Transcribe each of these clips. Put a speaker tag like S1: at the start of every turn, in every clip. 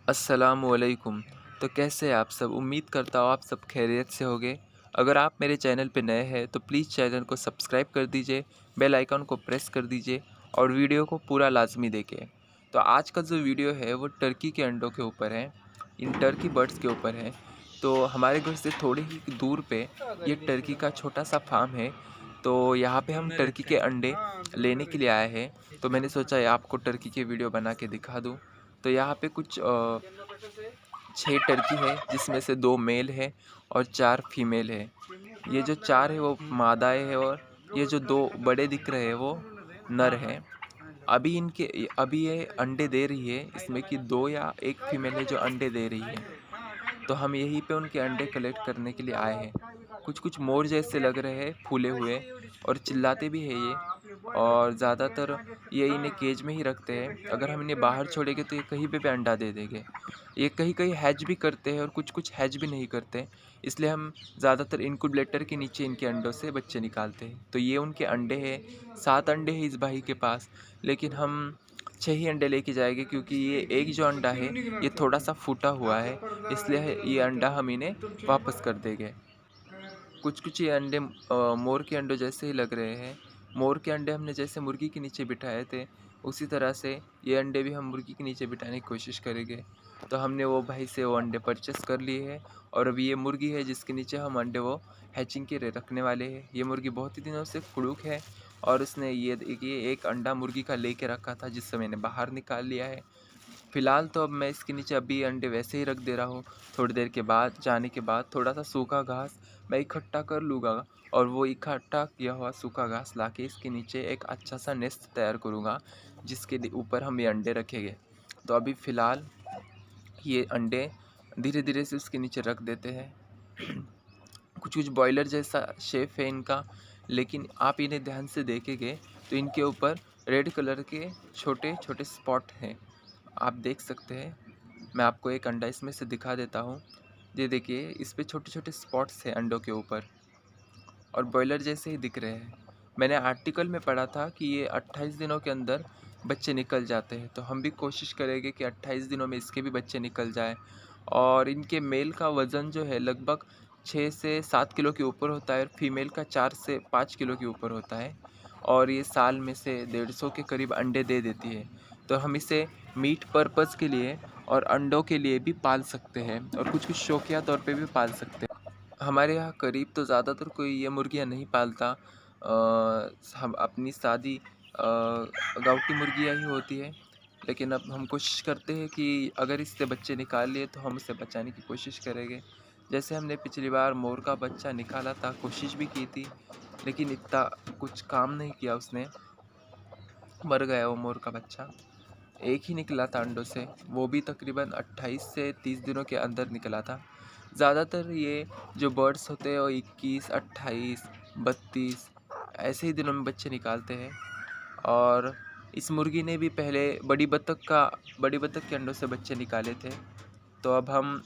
S1: अस्सलामुअलैकुम। तो कैसे हैं आप सब? उम्मीद करता हूँ आप सब खैरियत से होंगे। अगर आप मेरे चैनल पे नए हैं तो प्लीज़ चैनल को सब्सक्राइब कर दीजिए, बेल आइकन को प्रेस कर दीजिए और वीडियो को पूरा लाज़मी देखें। तो आज का जो वीडियो है वो टर्की के अंडों के ऊपर है, इन टर्की बर्ड्स के ऊपर है। तो हमारे घर से थोड़े ही दूर पे ये टर्की का छोटा सा फार्म है। तो यहाँ पे हम टर्की के अंडे लेने के लिए आए हैं। तो मैंने सोचा ये आपको टर्की के वीडियो बना के दिखा दूँ। तो यहाँ पे कुछ 6 टर्की है, जिसमें से 2 मेल है और 4 फीमेल है। ये जो 4 है वो मादाएँ हैं और ये जो 2 बड़े दिख रहे हैं वो नर हैं। अभी ये अंडे दे रही है, इसमें कि 2 या 1 फीमेल है जो अंडे दे रही है। तो हम यहीं पे उनके अंडे कलेक्ट करने के लिए आए हैं। कुछ कुछ मोर जैसे लग रहे हैं फूले हुए, और चिल्लाते भी है ये। और ज़्यादातर ये इन्हें केज में ही रखते हैं। अगर हम इन्हें बाहर छोड़ेंगे तो ये कहीं पे भी अंडा दे देंगे। ये कहीं कहीं हैच भी करते हैं और कुछ कुछ हैच भी नहीं करते, इसलिए हम ज़्यादातर इनक्यूबेटर के नीचे इनके अंडों से बच्चे निकालते हैं। तो ये उनके अंडे हैं। 7 अंडे हैं इस भाई के पास, लेकिन हम 6 ही अंडे लेके जाएंगे, क्योंकि ये एक जो अंडा है ये थोड़ा सा फूटा हुआ है, इसलिए ये अंडा हम इन्हें वापस कर देंगे। कुछ कुछ ये अंडे मोर के अंडों जैसे ही लग रहे हैं। मोर के अंडे हमने जैसे मुर्गी के नीचे बिठाए थे, उसी तरह से ये अंडे भी हम मुर्गी के नीचे बिठाने की कोशिश करेंगे। तो हमने वो भाई से वो अंडे परचेस कर लिए हैं, और अभी ये मुर्गी है जिसके नीचे हम अंडे वो हैचिंग के रखने वाले हैं। ये मुर्गी बहुत ही दिनों से कुड़ूक है, और उसने ये एक अंडा मुर्गी का लेके रखा था, जिससे मैंने बाहर निकाल लिया है। फ़िलहाल तो अब मैं इसके नीचे अभी अंडे वैसे ही रख दे रहा हूँ। थोड़ी देर के बाद जाने के बाद थोड़ा सा सूखा घास मैं इकट्ठा कर लूँगा, और वो इकट्ठा किया हुआ सूखा घास लाके इसके नीचे एक अच्छा सा नेस्ट तैयार करूँगा, जिसके ऊपर हम ये अंडे रखेंगे। तो अभी फ़िलहाल ये अंडे धीरे धीरे से उसके नीचे रख देते हैं। कुछ कुछ बॉयलर जैसा शेप है इनका, लेकिन आप इन्हें ध्यान से देखेंगे तो इनके ऊपर रेड कलर के छोटे छोटे स्पॉट हैं, आप देख सकते हैं। मैं आपको एक अंडा इसमें से दिखा देता हूँ। ये देखिए, इस पे छोटे छोटे स्पॉट्स हैं अंडों के ऊपर, और बॉयलर जैसे ही दिख रहे हैं। मैंने आर्टिकल में पढ़ा था कि ये 28 दिनों के अंदर बच्चे निकल जाते हैं, तो हम भी कोशिश करेंगे कि 28 दिनों में इसके भी बच्चे निकल जाएं। और इनके मेल का वज़न जो है लगभग 6 से 7 किलो के ऊपर होता है, और फीमेल का 4 से 5 किलो के ऊपर होता है। और ये साल में से 150 के करीब अंडे दे देती है। तो हम इसे मीट पर्पज़ के लिए और अंडों के लिए भी पाल सकते हैं, और कुछ कुछ शौकिया तौर पे भी पाल सकते हैं। हमारे यहाँ करीब तो ज़्यादातर कोई ये मुर्गियाँ नहीं पालता। हम अपनी सादी गाँवटी मुर्गियाँ ही होती है। लेकिन अब हम कोशिश करते हैं कि अगर इससे बच्चे निकाल लिए तो हम उसे बचाने की कोशिश करेंगे। जैसे हमने पिछली बार मोर का बच्चा निकाला था, कोशिश भी की थी, लेकिन इतना कुछ काम नहीं किया उसने, मर गया वो मोर का बच्चा। एक ही निकला था अंडों से, वो भी तकरीबन 28 से 30 दिनों के अंदर निकला था। ज़्यादातर ये जो बर्ड्स होते हैं वो 21, 28, 32 ऐसे ही दिनों में बच्चे निकालते हैं। और इस मुर्गी ने भी पहले बड़ी बतख के अंडों से बच्चे निकाले थे। तो अब हम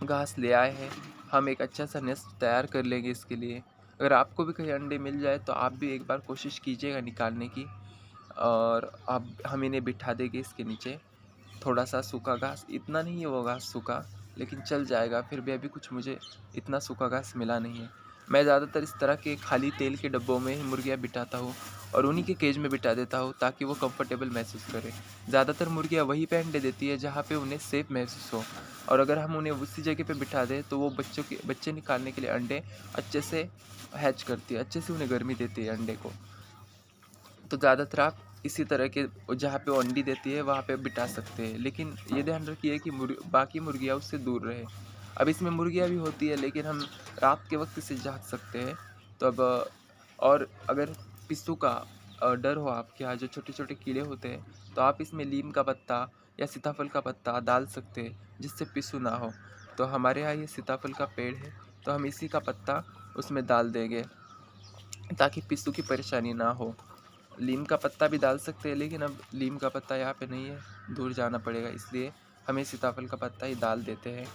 S1: घास ले आए हैं, हम एक अच्छा सा नेस्ट तैयार कर लेंगे इसके लिए। अगर आपको भी कहीं अंडे मिल जाए तो आप भी एक बार कोशिश कीजिएगा निकालने की। और अब हम इन्हें बिठा देंगे इसके नीचे। थोड़ा सा सूखा घास, इतना नहीं है वो घास सूखा, लेकिन चल जाएगा। फिर भी अभी कुछ मुझे इतना सूखा घास मिला नहीं है। मैं ज़्यादातर इस तरह के खाली तेल के डब्बों में ही मुर्गियाँ बिठाता हूँ, और उन्हीं के केज में बिठा देता हूँ ताकि वो कंफर्टेबल महसूस करें। ज़्यादातर मुर्गियाँ वहीं पे अंडे देती है जहाँ पे उन्हें सेफ़ महसूस हो, और अगर हम उन्हें उसी जगह पे बिठा दें तो वो बच्चे निकालने के लिए अंडे अच्छे से हैच करती है, अच्छे से उन्हें गर्मी देती है अंडे को। तो ज़्यादातर आप इसी तरह के जहाँ पे वो अंडी देती है वहाँ पे बिठा सकते हैं, लेकिन ये ध्यान रखिए कि बाकी मुर्गियाँ उससे दूर रहे। अब इसमें मुर्गियाँ भी होती है, लेकिन हम रात के वक्त इसे झाँक सकते हैं। तो अब और अगर पिस्सू का डर हो आपके यहाँ, जो छोटे छोटे कीड़े होते हैं, तो आप इसमें नीम का पत्ता या सीताफल का पत्ता डाल सकते हैं, जिससे पिस्सू ना हो। तो हमारे यहाँ ये सीताफल का पेड़ है, तो हम इसी का पत्ता उसमें डाल देंगे ताकि पिस्सू की परेशानी ना हो। नीम का पत्ता भी डाल सकते हैं, लेकिन अब नीम का पत्ता यहाँ पे नहीं है, दूर जाना पड़ेगा, इसलिए हमें सीताफल का पत्ता ही डाल देते हैं।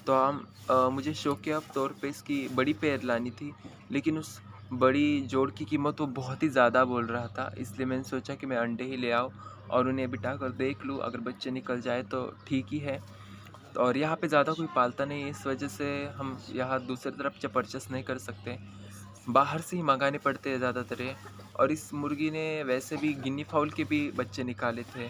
S1: तो मुझे शौकिया तौर पे इसकी बड़ी पेड़ लानी थी, लेकिन उस बड़ी जोड़ की कीमत वो बहुत ही ज़्यादा बोल रहा था, इसलिए मैंने सोचा कि मैं अंडे ही ले आऊँ और उन्हें बिठा कर देख लूँ, अगर बच्चे निकल जाए तो ठीक ही है। और यहाँ पे ज़्यादा कोई पालता नहीं है, इस वजह से हम यहाँ दूसरी तरफ से परचेस नहीं कर सकते, बाहर से ही मंगाने पड़ते हैं ज़्यादातर ये। और इस मुर्गी ने वैसे भी गिनी फाउल के भी बच्चे निकाले थे,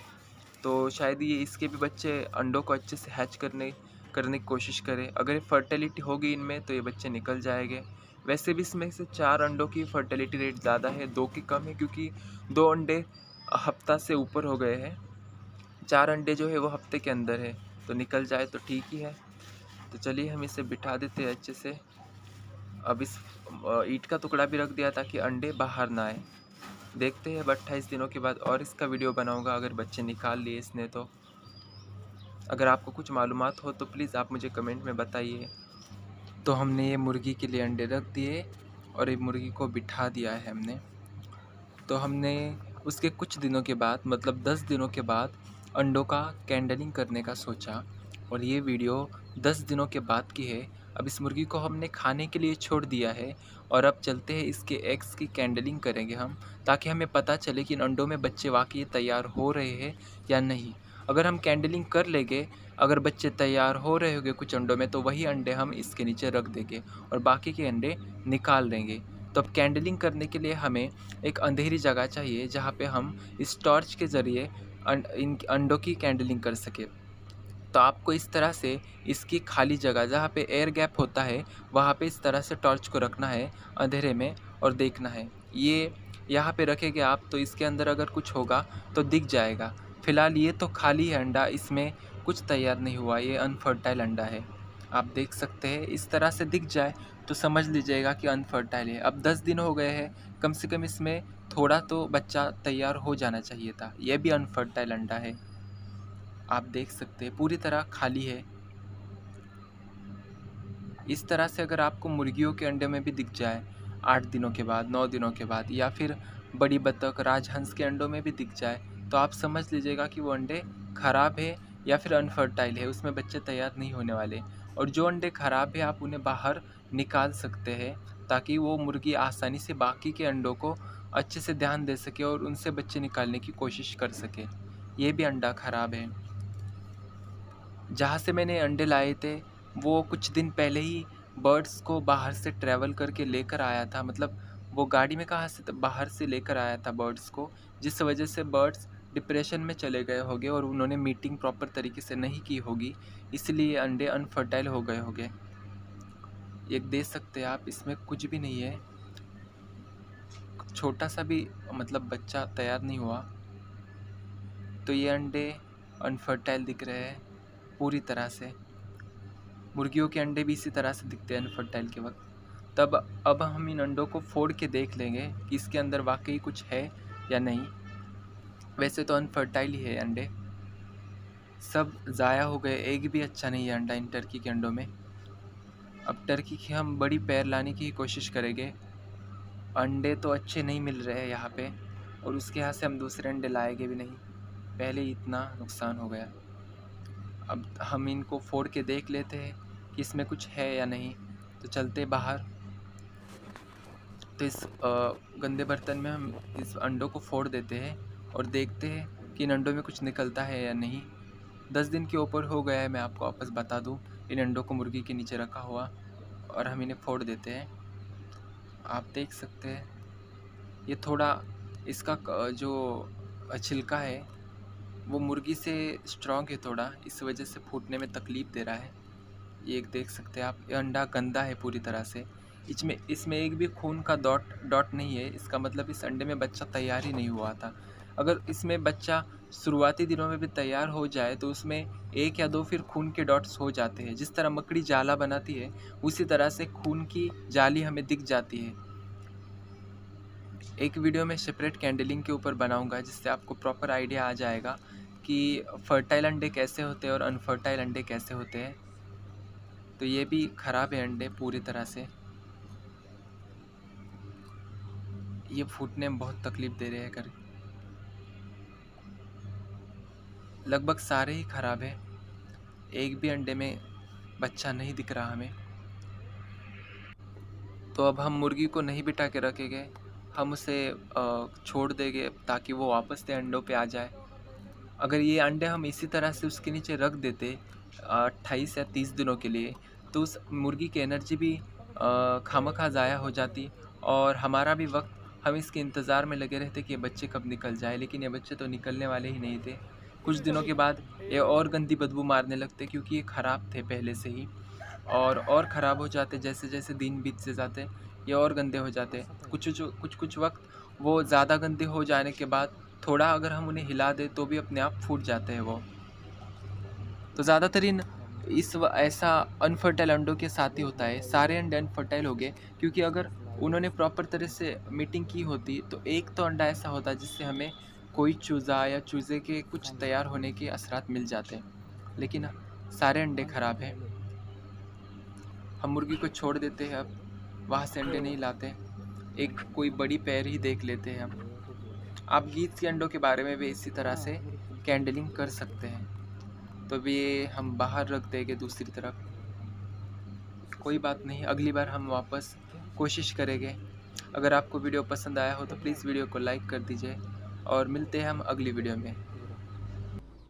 S1: तो शायद ये इसके भी बच्चे अंडों को अच्छे से हैच करने करने की कोशिश करे। अगर फर्टिलिटी होगी इनमें तो ये बच्चे निकल जाएंगे। वैसे भी इसमें से 4 अंडों की फर्टिलिटी रेट ज़्यादा है, 2 की कम है, क्योंकि 2 अंडे हफ्ता से ऊपर हो गए हैं। 4 अंडे जो है वो हफ्ते के अंदर है, तो निकल जाए तो ठीक ही है। तो चलिए हम इसे बिठा देते हैं अच्छे से। अब इस ईंट का टुकड़ा भी रख दिया ताकि अंडे बाहर ना आए। देखते हैं अब 28 दिनों के बाद और इसका वीडियो बनाऊंगा अगर बच्चे निकाल लिए इसने तो। अगर आपको कुछ मालूमात हो तो प्लीज़ आप मुझे कमेंट में बताइए। तो हमने ये मुर्गी के लिए अंडे रख दिए और ये मुर्गी को बिठा दिया है हमने। तो हमने उसके कुछ दिनों के बाद, मतलब 10 दिनों के बाद अंडों का कैंडलिंग करने का सोचा, और ये वीडियो 10 दिनों के बाद की है। अब इस मुर्गी को हमने खाने के लिए छोड़ दिया है और अब चलते हैं इसके एग्स की कैंडलिंग करेंगे हम, ताकि हमें पता चले कि इन अंडों में बच्चे वाकई तैयार हो रहे हैं या नहीं। अगर हम कैंडलिंग कर लेंगे, अगर बच्चे तैयार हो रहे होंगे कुछ अंडों में, तो वही अंडे हम इसके नीचे रख देंगे और बाकी के अंडे निकाल देंगे। तो अब कैंडलिंग करने के लिए हमें एक अंधेरी जगह चाहिए जहाँ पे हम इस टॉर्च के ज़रिए इन अंडों की कैंडलिंग कर सके। तो आपको इस तरह से इसकी खाली जगह जहाँ पे एयर गैप होता है वहाँ पे इस तरह से टॉर्च को रखना है अंधेरे में और देखना है। ये यहाँ पे रखेंगे आप तो इसके अंदर अगर कुछ होगा तो दिख जाएगा। फ़िलहाल ये तो खाली है अंडा, इसमें कुछ तैयार नहीं हुआ, ये अनफर्टाइल अंडा है। आप देख सकते हैं, इस तरह से दिख जाए तो समझ लीजिएगा कि अनफर्टाइल है। अब 10 दिन हो गए हैं, कम से कम इसमें थोड़ा तो बच्चा तैयार हो जाना चाहिए था। यह भी अनफर्टाइल अंडा है, आप देख सकते हैं पूरी तरह खाली है। इस तरह से अगर आपको मुर्गियों के अंडे में भी दिख जाए 8 दिनों के बाद, 9 दिनों के बाद, या फिर बड़ी बतख, राजहंस के अंडों में भी दिख जाए, तो आप समझ लीजिएगा कि वो अंडे ख़राब है या फिर अनफर्टाइल है, उसमें बच्चे तैयार नहीं होने वाले। और जो अंडे ख़राब है आप उन्हें बाहर निकाल सकते हैं, ताकि वो मुर्गी आसानी से बाकी के अंडों को अच्छे से ध्यान दे सके और उनसे बच्चे निकालने की कोशिश कर सके। ये भी अंडा ख़राब है। जहाँ से मैंने अंडे लाए थे वो कुछ दिन पहले ही बर्ड्स को बाहर से ट्रैवल करके लेकर आया था, मतलब वो गाड़ी में कहाँ से बाहर से लेकर आया था बर्ड्स को, जिस वजह से बर्ड्स डिप्रेशन में चले गए होंगे और उन्होंने मीटिंग प्रॉपर तरीके से नहीं की होगी, इसलिए अंडे अनफर्टाइल हो गए होंगे। ये देख सकते हैं आप, इसमें कुछ भी नहीं है, छोटा सा भी मतलब बच्चा तैयार नहीं हुआ। तो ये अंडे अनफर्टाइल दिख रहे हैं पूरी तरह से। मुर्गियों के अंडे भी इसी तरह से दिखते हैं अनफर्टाइल के वक्त। तब अब हम इन अंडों को फोड़ के देख लेंगे कि इसके अंदर वाकई कुछ है या नहीं। वैसे तो अनफर्टाइल ही है अंडे, सब ज़ाया हो गए, एक भी अच्छा नहीं है अंडा इन टर्की के अंडों में। अब टर्की की हम बड़ी पैर लाने की कोशिश करेंगे, अंडे तो अच्छे नहीं मिल रहे हैं यहाँ पे, और उसके यहाँ से हम दूसरे अंडे लाएंगे भी नहीं, पहले ही इतना नुकसान हो गया। अब हम इनको फोड़ के देख लेते हैं कि इसमें कुछ है या नहीं। तो चलते बाहर, तो इस गंदे बर्तन में हम इस अंडों को फोड़ देते हैं और देखते हैं कि इन अंडों में कुछ निकलता है या नहीं। 10 दिन के ऊपर हो गया है, मैं आपको वापस बता दूं, इन अंडों को मुर्गी के नीचे रखा हुआ, और हम इन्हें फोड़ देते हैं। आप देख सकते हैं ये थोड़ा इसका जो छिलका है वो मुर्गी से स्ट्रॉन्ग है थोड़ा, इस वजह से फूटने में तकलीफ़ दे रहा है। ये एक देख सकते हैं आप, ये अंडा गंदा है पूरी तरह से, इसमें इसमें एक भी खून का डॉट डॉट नहीं है, इसका मतलब इस अंडे में बच्चा तैयार ही नहीं हुआ था। अगर इसमें बच्चा शुरुआती दिनों में भी तैयार हो जाए तो उसमें 1 या 2 फिर खून के डॉट्स हो जाते हैं। जिस तरह मकड़ी जाला बनाती है उसी तरह से खून की जाली हमें दिख जाती है। एक वीडियो में सेपरेट कैंडलिंग के ऊपर बनाऊंगा, जिससे आपको प्रॉपर आइडिया आ जाएगा कि फर्टाइल अंडे कैसे होते हैं और अनफर्टाइल अंडे कैसे होते हैं। तो ये भी ख़राब है अंडे पूरी तरह से, ये फूटने में बहुत तकलीफ़ दे रहे हैं कर, लगभग सारे ही ख़राब है, एक भी अंडे में बच्चा नहीं दिख रहा हमें। तो अब हम मुर्गी को नहीं बिठा के रखेंगे, हम उसे छोड़ देंगे ताकि वो वापस से अंडों पे आ जाए। अगर ये अंडे हम इसी तरह से उसके नीचे रख देते 28 या 30 दिनों के लिए, तो उस मुर्गी की एनर्जी भी खामखा ज़ाया हो जाती और हमारा भी वक्त हम इसके इंतज़ार में लगे रहते कि ये बच्चे कब निकल जाए, लेकिन ये बच्चे तो निकलने वाले ही नहीं थे। कुछ दिनों के बाद ये और गंदी बदबू मारने लगते क्योंकि ये ख़राब थे पहले से ही, और ख़राब हो जाते जैसे-जैसे दिन बीतते जाते, ये और गंदे हो जाते। कुछ-कुछ वक़्त वो ज़्यादा गंदे हो जाने के बाद थोड़ा अगर हम उन्हें हिला दें तो भी अपने आप फूट जाते हैं वो। तो ज़्यादातर ऐसा अनफर्टाइल अंडों के साथ ही होता है। सारे अंडे अनफर्टाइल हो गए क्योंकि अगर उन्होंने प्रॉपर तरह से मीटिंग की होती तो एक तो अंडा ऐसा होता जिससे हमें कोई चूज़ा या चूज़े के कुछ तैयार होने के असरात मिल जाते। लेकिन सारे अंडे ख़राब हैं। हम मुर्गी को छोड़ देते हैं अब, वहाँ से अंडे नहीं लाते। एक कोई बड़ी पैर ही देख लेते हैं हम। आप गीज़ के अंडों के बारे में भी इसी तरह से कैंडलिंग कर सकते हैं। तो भी ये हम बाहर रख देंगे दूसरी तरफ। कोई बात नहीं, अगली बार हम वापस कोशिश करेंगे। अगर आपको वीडियो पसंद आया हो तो प्लीज़ वीडियो को लाइक कर दीजिए और मिलते हैं हम अगली वीडियो में।